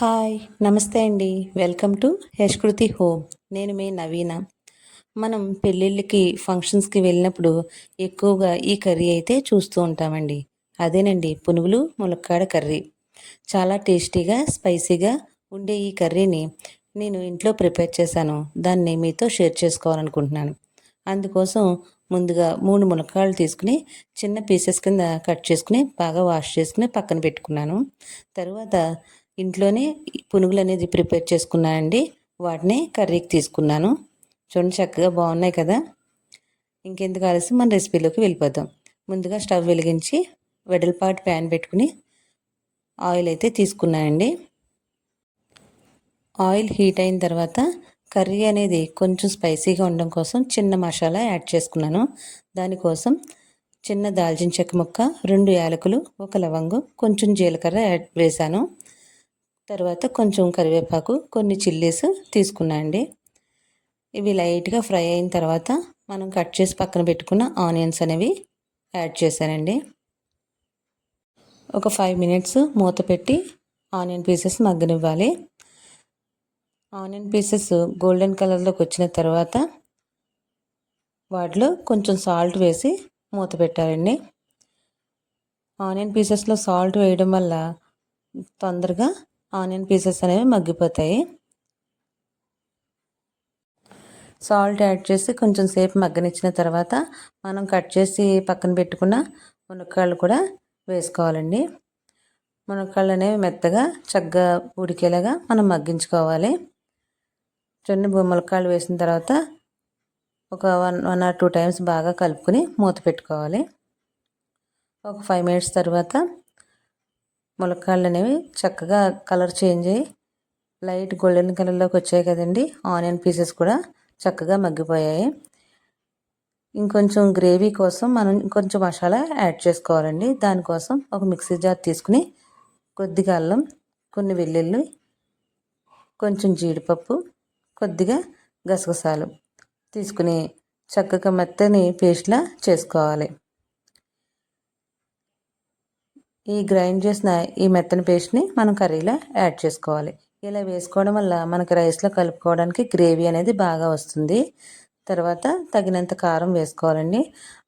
Hi నమస్తే అండి. Welcome to Yashkriti home. నేను మీ నవీన. మనం పెళ్ళిళ్ళకి ఫంక్షన్స్కి వెళ్ళినప్పుడు ఎక్కువగా ఈ కర్రీ అయితే చూస్తూ ఉంటామండి. అదేనండి పునుగులు ములక్కాడ కర్రీ. చాలా టేస్టీగా స్పైసీగా ఉండే ఈ కర్రీని నేను ఇంట్లో ప్రిపేర్ చేశాను. దాన్ని మీతో షేర్ చేసుకోవాలనుకుంటున్నాను. అందుకోసం ముందుగా 3 ములక్కాడలు తీసుకుని చిన్న పీసెస్ కింద కట్ చేసుకుని బాగా వాష్ చేసుకుని పక్కన పెట్టుకున్నాను. తరువాత ఇంట్లోనే పునుగులు అనేది ప్రిపేర్ చేసుకున్నానండి. వాటిని కర్రీకి తీసుకున్నాను. చూడండి చక్కగా బాగున్నాయి కదా. ఇంకెందుకు ఆలస్యం, మన రెసిపీలోకి వెళ్ళిపోదాం. ముందుగా స్టవ్ వెలిగించి వెడల్పాటి ప్యాన్ పెట్టుకుని ఆయిల్ అయితే తీసుకున్నానండి. ఆయిల్ హీట్ అయిన తర్వాత కర్రీ అనేది కొంచెం స్పైసీగా ఉండడం కోసం చిన్న మసాలా యాడ్ చేసుకున్నాను. దానికోసం చిన్న దాల్చిన చెక్క ముక్క, 2 యాలకులు, 1 లవంగం, కొంచెం జీలకర్ర వేసాను. తర్వాత కొంచెం కరివేపాకు, కొన్ని చిల్లీస్ తీసుకున్నా అండి. ఇవి లైట్గా ఫ్రై అయిన తర్వాత మనం కట్ చేసి పక్కన పెట్టుకున్న ఆనియన్స్ అనేవి యాడ్ చేశానండి. ఒక 5 మినిట్స్ మూత పెట్టి ఆనియన్ పీసెస్ మగ్గనివ్వాలి. ఆనియన్ పీసెస్ గోల్డెన్ కలర్లోకి వచ్చిన తర్వాత వాటిలో కొంచెం సాల్ట్ వేసి మూత పెట్టాలండి. ఆనియన్ పీసెస్లో సాల్ట్ వేయడం వల్ల తొందరగా ఆనియన్ పీసెస్ అనేవి మగ్గిపోతాయి. సాల్ట్ యాడ్ చేసి కొంచెం సేపు మగ్గనిచ్చిన తర్వాత మనం కట్ చేసి పక్కన పెట్టుకున్న మునక్కాడలు కూడా వేసుకోవాలండి. మునక్కాడలు అనేవి మెత్తగా చక్కగా ఉడికేలాగా మనం మగ్గించుకోవాలి. చూడండి, మునక్కాడలు వేసిన తర్వాత ఒక 1 or 2 టైమ్స్ బాగా కలుపుకొని మూత పెట్టుకోవాలి. ఒక 5 మినిట్స్ తర్వాత ములక్కాడలు అనేవి చక్కగా కలర్ చేంజ్ అయ్యి లైట్ గోల్డెన్ కలర్లోకి వచ్చాయి కదండి. ఆనియన్ పీసెస్ కూడా చక్కగా మగ్గిపోయాయి. ఇంకొంచెం గ్రేవీ కోసం మనం ఇంకొంచెం మసాలా యాడ్ చేసుకోవాలండి. దానికోసం ఒక మిక్సీ జార్ తీసుకుని కొద్దిగా అల్లం, కొన్ని వెల్లుల్లి, కొంచెం జీడిపప్పు, కొద్దిగా గసగసాలు తీసుకుని చక్కగా మెత్తని పేస్ట్లా చేసుకోవాలి. ఈ గ్రైండ్ చేసిన ఈ మెత్తని పేస్ట్ని మనం కర్రీలో యాడ్ చేసుకోవాలి. ఇలా వేసుకోవడం వల్ల మనకి రైస్లో కలుపుకోవడానికి గ్రేవీ అనేది బాగా వస్తుంది. తర్వాత తగినంత కారం వేసుకోవాలండి.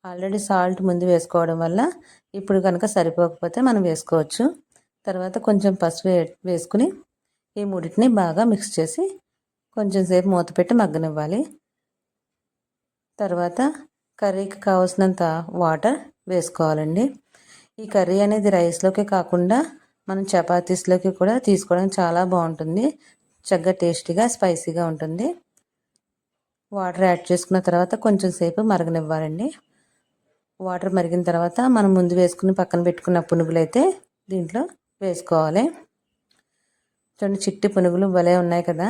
ఆల్రెడీ సాల్ట్ ముందు వేసుకోవడం వల్ల ఇప్పుడు కనుక సరిపోకపోతే మనం వేసుకోవచ్చు. తర్వాత కొంచెం పసుపు వేసుకుని ఈ మూడింటిని బాగా మిక్స్ చేసి కొంచెం సేపు మూత పెట్టి మగ్గనివ్వాలి. తర్వాత కర్రీకి కావాల్సినంత వాటర్ వేసుకోవాలండి. ఈ కర్రీ అనేది రైస్లోకి కాకుండా మనం చపాతీస్లోకి కూడా తీసుకోవడానికి చాలా బాగుంటుంది. చక్కగా టేస్టీగా స్పైసీగా ఉంటుంది. వాటర్ యాడ్ చేసుకున్న తర్వాత కొంచెం సేపు మరగనివ్వాలండి. వాటర్ మరిగిన తర్వాత మనం ముందు వేసుకుని పక్కన పెట్టుకున్న పునుగులు అయితే దీంట్లో వేసుకోవాలి. చూడండి, చిట్టి పునుగులు భలే ఉన్నాయి కదా.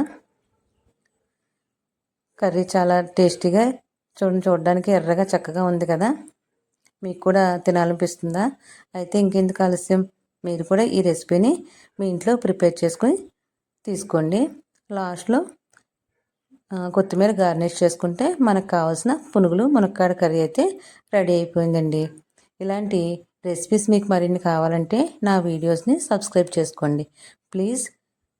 కర్రీ చాలా టేస్టీగా చూడడానికి ఎర్రగా చక్కగా ఉంది కదా. మీకు కూడా తినాలనిపిస్తుందా? అయితే ఇంకెందుకు ఆలస్యం, మీరు కూడా ఈ రెసిపీని మీ ఇంట్లో ప్రిపేర్ చేసుకొని తీసుకోండి. లాస్ట్లో కొత్తిమీర గార్నిష్ చేసుకుంటే మనకు కావాల్సిన పునుగులు మునక్కాడ కర్రీ అయితే రెడీ అయిపోయిందండి. ఇలాంటి రెసిపీస్ మీకు మరిన్ని కావాలంటే నా వీడియోస్ని సబ్స్క్రైబ్ చేసుకోండి. Please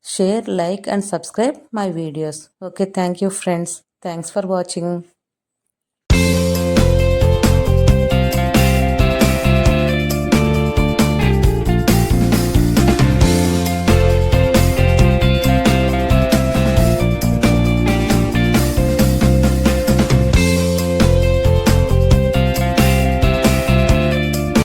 share, like and subscribe my videos. Okay, thank you friends. Thanks for watching.